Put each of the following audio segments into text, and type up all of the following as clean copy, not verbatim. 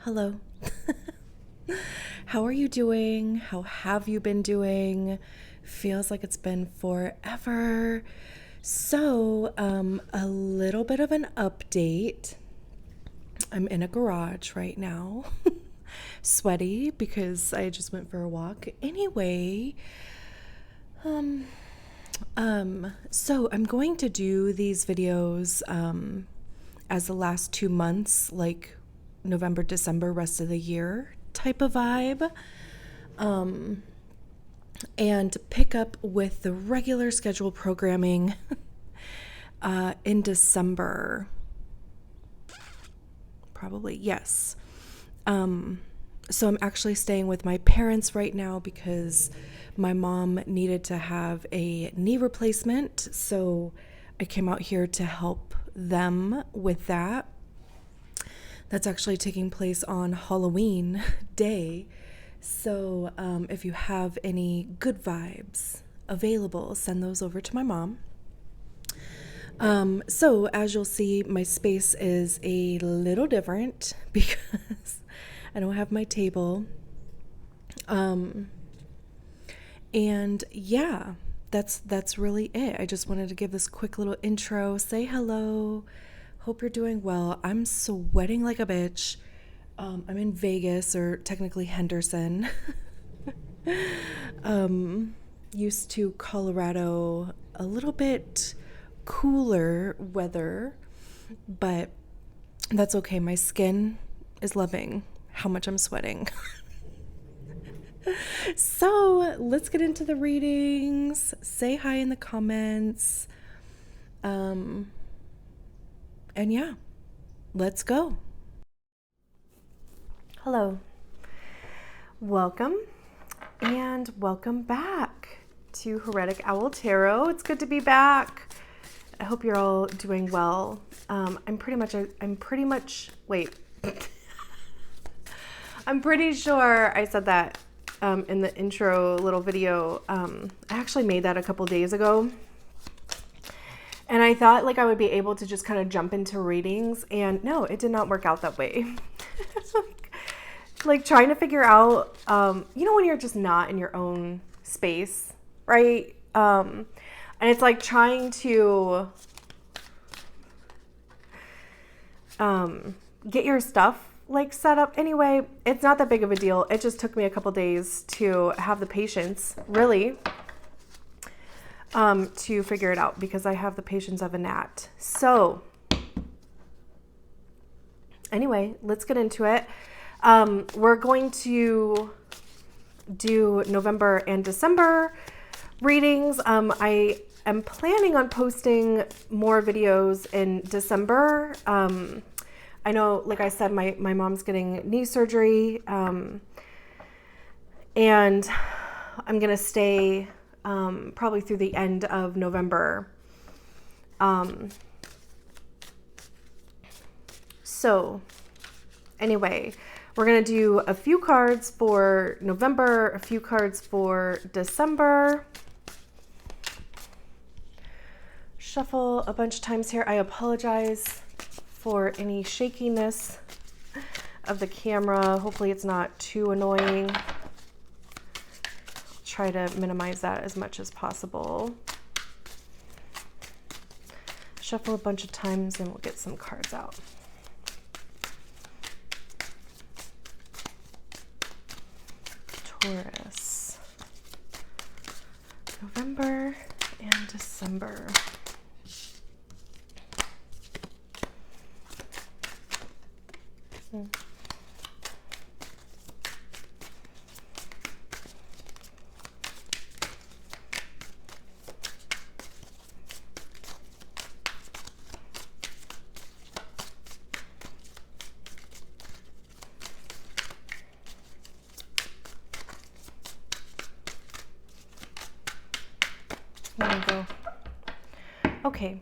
Hello. How are you doing? How have you been doing? Feels like it's been forever. So, a little bit of an update. I'm in a garage right now, sweaty because I just went for a walk. Anyway, so I'm going to do these videos as the last 2 months, like November, December, rest of the year type of vibe, and pick up with the regular scheduled programming in December. Probably, yes. So I'm actually staying with my parents right now because my mom needed to have a knee replacement. So I came out here to help them with that. That's actually taking place on Halloween Day. So if you have any good vibes available, send those over to my mom. So as you'll see, my space is a little different because I don't have my table. And yeah, that's really it. I just wanted to give this quick little intro, say hello. Hope you're doing well. I'm sweating like a bitch. I'm in Vegas, or technically Henderson. Used to Colorado, a little bit cooler weather, but that's okay. My skin is loving how much I'm sweating. So let's get into the readings. Say hi in the comments. And yeah, let's go. Hello. Welcome and welcome back to Heretic Owl Tarot. It's good to be back. I hope you're all doing well. I'm pretty sure I said that in the intro little video. I actually made that a couple days ago. And I thought like I would be able to just kind of jump into readings, and no, it did not work out that way. Like trying to figure out, when you're just not in your own space, right? And it's like trying to get your stuff like set up. Anyway, it's not that big of a deal. It just took me a couple days to have the patience, really, to figure it out, because I have the patience of a gnat. So anyway, let's get into it. We're going to do November and December readings. I am planning on posting more videos in December. I know, like I said, my mom's getting knee surgery, and I'm going to stay probably through the end of November. So anyway, we're going to do a few cards for November, a few cards for December. Shuffle a bunch of times here. I apologize for any shakiness of the camera. Hopefully it's not too annoying. Try to minimize that as much as possible. Shuffle a bunch of times and we'll get some cards out. Taurus, November and December. There we go. Okay.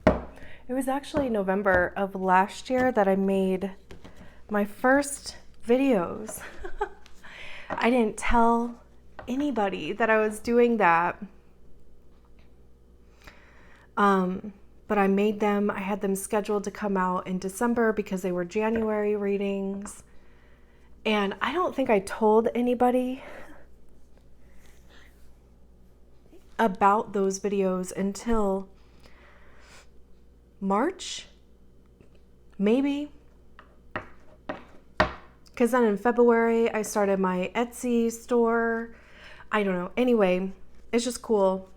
It was actually November of last year that I made my first videos. I didn't tell anybody that I was doing that. But but I had them scheduled to come out in December because they were January readings. And I don't think I told anybody about those videos until March, maybe. Because then in February, I started my Etsy store. I don't know. Anyway, it's just cool,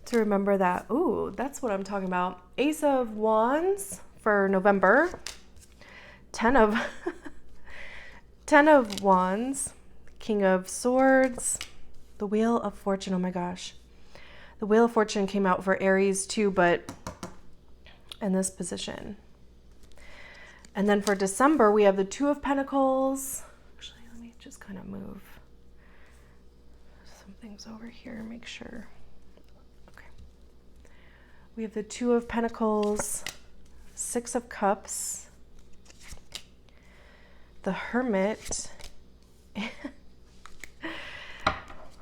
to remember that. Ooh, that's what I'm talking about. Ace of Wands for November. 10 of Wands. King of Swords. The Wheel of Fortune. Oh my gosh. The Wheel of Fortune came out for Aries too, but in this position. And then for December, we have the Two of Pentacles. Actually, let me just kind of move some things over here, make sure. Okay. We have the Two of Pentacles, Six of Cups, the Hermit,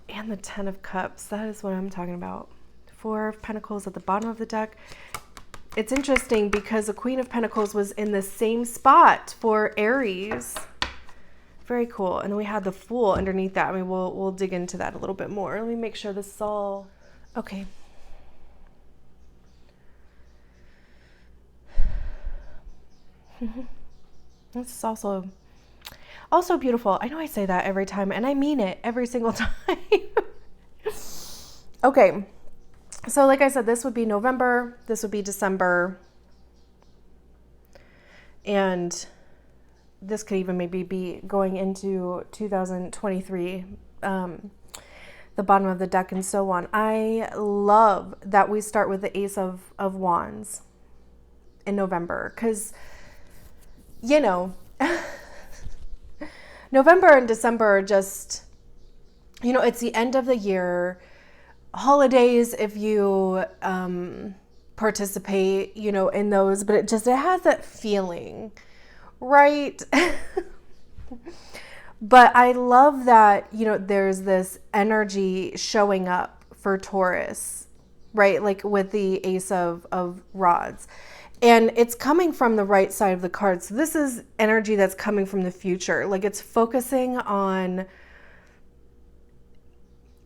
and the Ten of Cups. That is what I'm talking about. Four of Pentacles at the bottom of the deck. It's interesting because the Queen of Pentacles was in the same spot for Aries. Very cool. And then we had the Fool underneath that. I mean, we'll dig into that a little bit more. Let me make sure this is all okay. This is also beautiful. I know I say that every time, and I mean it every single time. Okay. So like I said, this would be November, this would be December, and this could even maybe be going into 2023, the bottom of the deck and so on. I love that we start with the Ace of Wands in November because, November and December are just, it's the end of the year. Holidays, if you participate, in those, but it has that feeling, right? But I love that, there's this energy showing up for Taurus, right? Like with the Ace of Rods. And it's coming from the right side of the card. So this is energy that's coming from the future. Like it's focusing on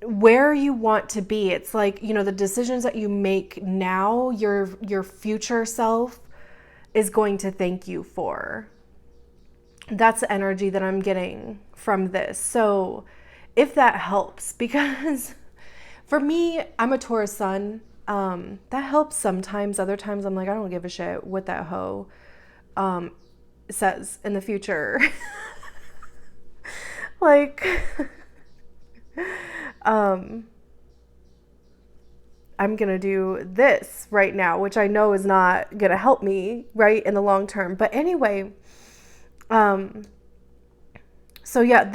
where you want to be. It's like, the decisions that you make now, your future self is going to thank you for. That's the energy that I'm getting from this. So if that helps, because for me, I'm a Taurus sun. That helps sometimes. Other times I'm like, I don't give a shit what that hoe says in the future. Like, I'm going to do this right now, which I know is not going to help me, right, in the long term. But anyway, so yeah,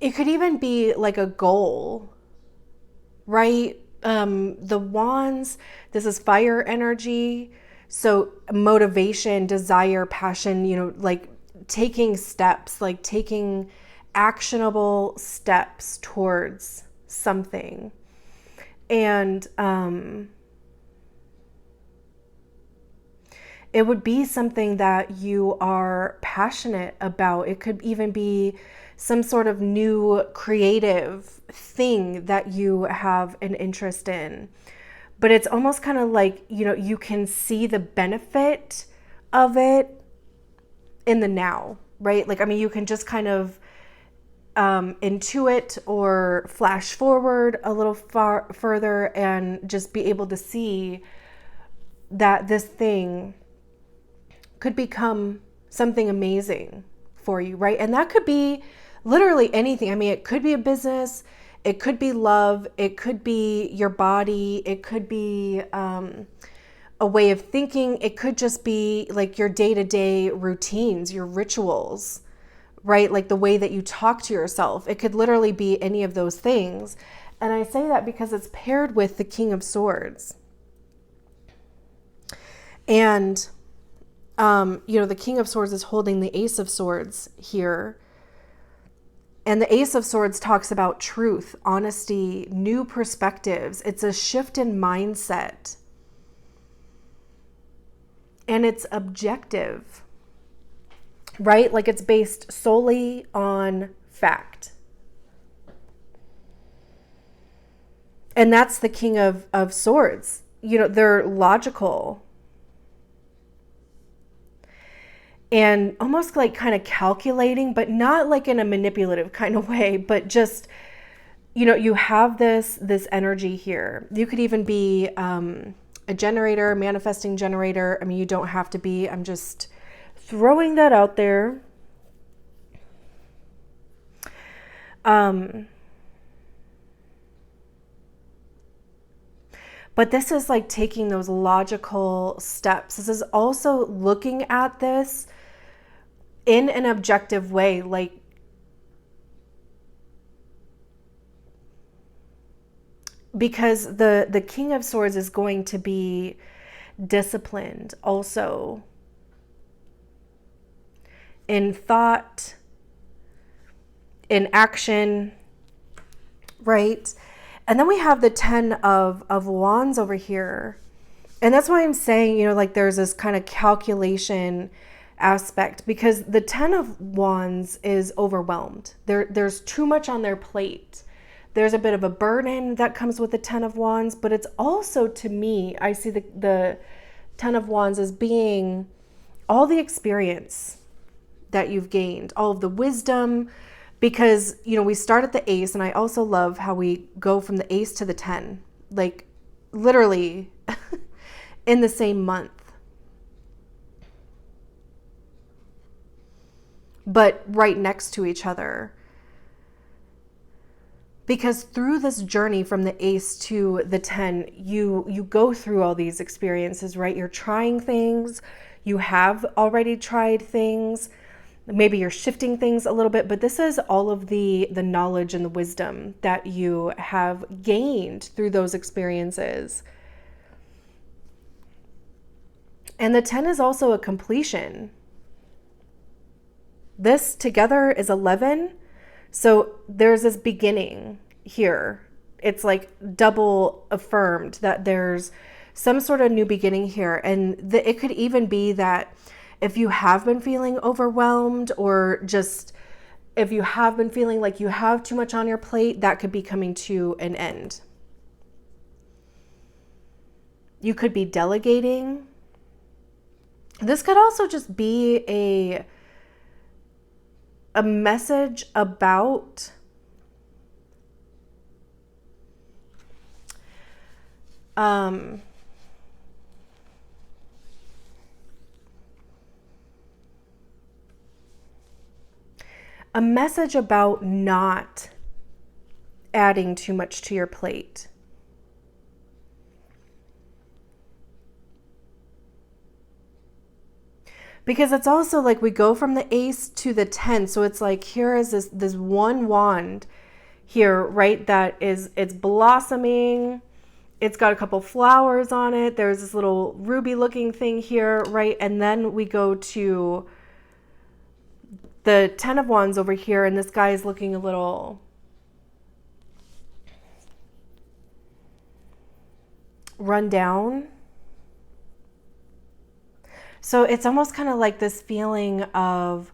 it could even be like a goal, right? The wands, this is fire energy. So motivation, desire, passion, like taking steps, like taking actionable steps towards something. And it would be something that you are passionate about. It could even be some sort of new creative thing that you have an interest in. But it's almost kind of like, you can see the benefit of it in the now, right? Like, I mean, you can just kind of intuit or flash forward a little far further and just be able to see that this thing could become something amazing for you, right? And that could be literally anything. I mean, it could be a business, it could be love, it could be your body, it could be a way of thinking, it could just be like your day-to-day routines, your rituals, right? Like the way that you talk to yourself. It could literally be any of those things. And I say that because it's paired with the King of Swords. And the King of Swords is holding the Ace of Swords here. And the Ace of Swords talks about truth, honesty, new perspectives. It's a shift in mindset. And it's objective, right? Like it's based solely on fact. And that's the King of Swords. You know, they're logical and almost like kind of calculating, but not like in a manipulative kind of way, but just, you know, you have this energy here. You could even be a generator, manifesting generator. I mean, you don't have to be. I'm just throwing that out there. But this is like taking those logical steps. This is also looking at this in an objective way, like because the King of Swords is going to be disciplined also in thought, in action, right? And then we have the 10 of Wands over here. And that's why I'm saying, you know, like there's this kind of calculation aspect, because the 10 of Wands is overwhelmed. There's too much on their plate. There's a bit of a burden that comes with the 10 of Wands, but it's also, to me, I see the 10 of Wands as being all the experience that you've gained, all of the wisdom, because, you know, we start at the Ace, and I also love how we go from the Ace to the 10, like literally in the same month. But right next to each other. Because through this journey from the Ace to the 10, you go through all these experiences, right? You're trying things. You have already tried things. Maybe you're shifting things a little bit, but this is all of the knowledge and the wisdom that you have gained through those experiences. And the 10 is also a completion. This together is 11. So there's this beginning here. It's like double affirmed that there's some sort of new beginning here. And it could even be that if you have been feeling overwhelmed, or just if you have been feeling like you have too much on your plate, that could be coming to an end. You could be delegating. This could also just be a message about a message about not adding too much to your plate. Because it's also like we go from the Ace to the 10. So it's like, here is this one wand here, right? It's blossoming. It's got a couple flowers on it. There's this little ruby looking thing here, right? And then we go to the 10 of Wands over here, and this guy is looking a little run down. So it's almost kind of like this feeling of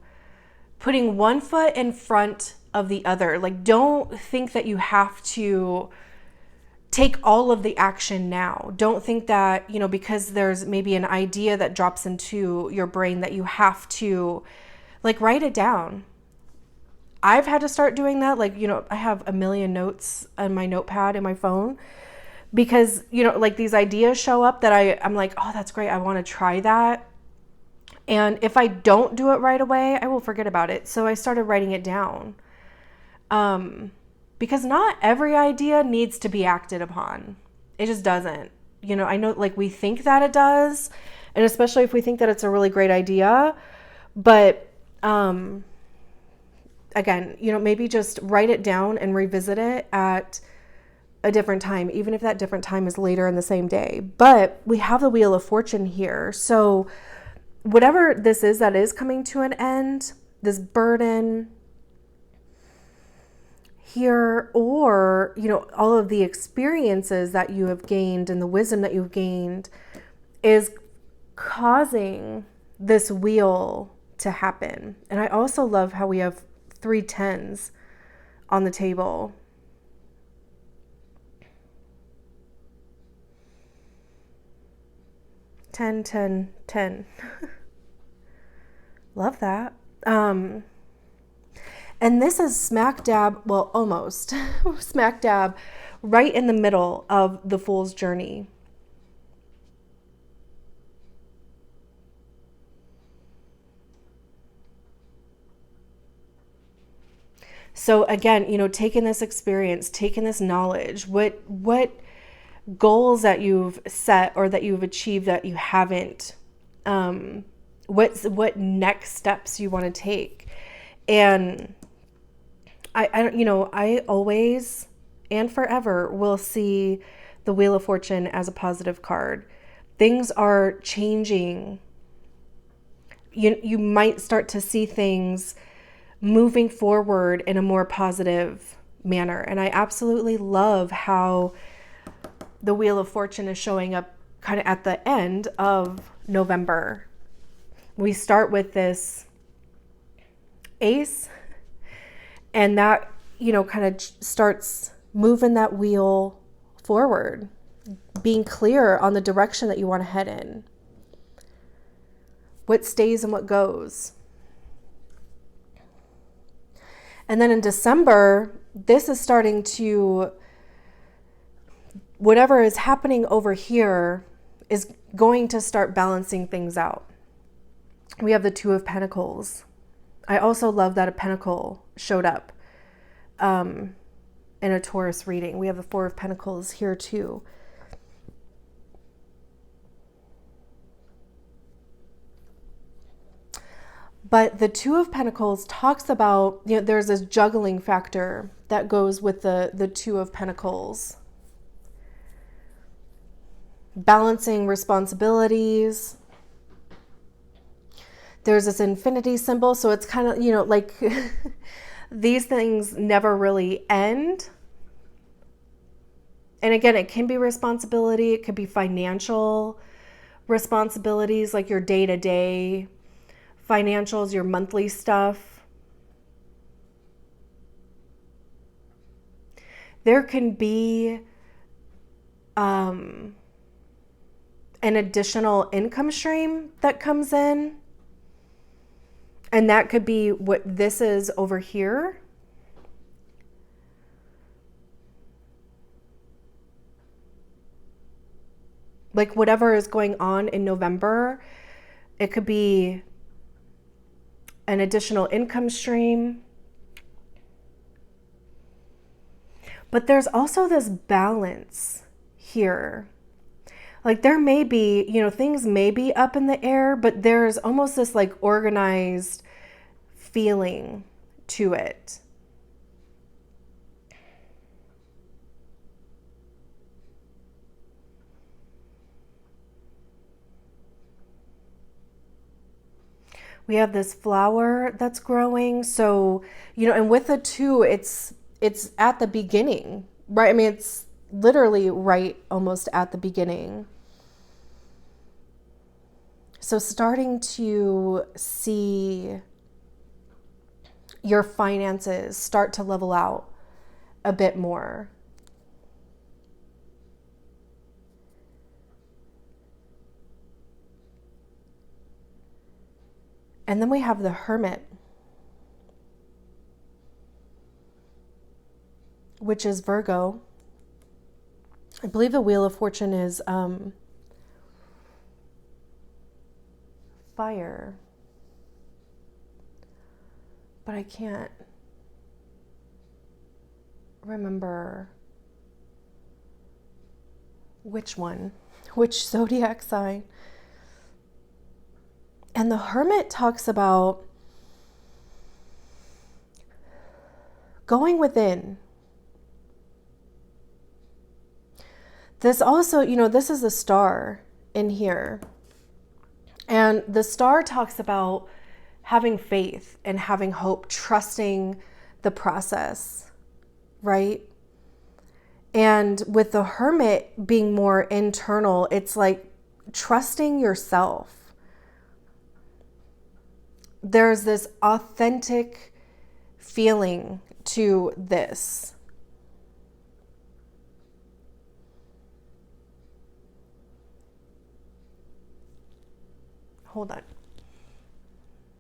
putting one foot in front of the other. Like, don't think that you have to take all of the action now. Don't think that, you know, because there's maybe an idea that drops into your brain that you have to, like, write it down. I've had to start doing that. Like, you know, I have a million notes on my notepad in my phone because, you know, like these ideas show up that I'm like, oh, that's great. I want to try that. And if I don't do it right away, I will forget about it. So I started writing it down. Because not every idea needs to be acted upon. It just doesn't. You know, I know, like, we think that it does, and especially if we think that it's a really great idea. But again, you know, maybe just write it down and revisit it at a different time, even if that different time is later in the same day. But we have the Wheel of Fortune here. So whatever this is that is coming to an end, this burden, here, or, all of the experiences that you have gained and the wisdom that you've gained is causing this wheel to happen. And I also love how we have 3 tens on the table. Ten, 10, 10. Love that. And this is smack dab, well, almost smack dab right in the middle of the Fool's journey. So again, taking this experience, taking this knowledge, what goals that you've set or that you've achieved that you haven't, what next steps you want to take. And I always and forever will see the Wheel of Fortune as a positive card. Things are changing. You might start to see things moving forward in a more positive manner. And I absolutely love how the Wheel of Fortune is showing up kind of at the end of November. We start with this ace, and that, kind of starts moving that wheel forward, being clear on the direction that you want to head in, what stays and what goes. And then in December, this is starting to, whatever is happening over here is going to start balancing things out. We have the 2 of Pentacles. I also love that a pentacle showed up in a Taurus reading. We have the 4 of Pentacles here too. But the 2 of Pentacles talks about, there's this juggling factor that goes with the 2 of Pentacles. Balancing responsibilities. There's this infinity symbol. So it's kind of, like these things never really end. And again, it can be responsibility. It could be financial responsibilities, like your day-to-day financials, your monthly stuff. There can be an additional income stream that comes in. And that could be what this is over here. Like whatever is going on in November, it could be an additional income stream. But there's also this balance here. Like there may be, things may be up in the air, but there's almost this like organized feeling to it. We have this flower that's growing. So, and with the 2, it's at the beginning, right? I mean, it's literally right almost at the beginning. So starting to see your finances start to level out a bit more. And then we have the Hermit, which is Virgo. I believe the Wheel of Fortune is fire. But I can't remember which zodiac sign. And the Hermit talks about going within. This also, this is a star in here. And the star talks about having faith and having hope, trusting the process. right? And with the Hermit being more internal, it's like trusting yourself. There's this authentic feeling to this. Hold on.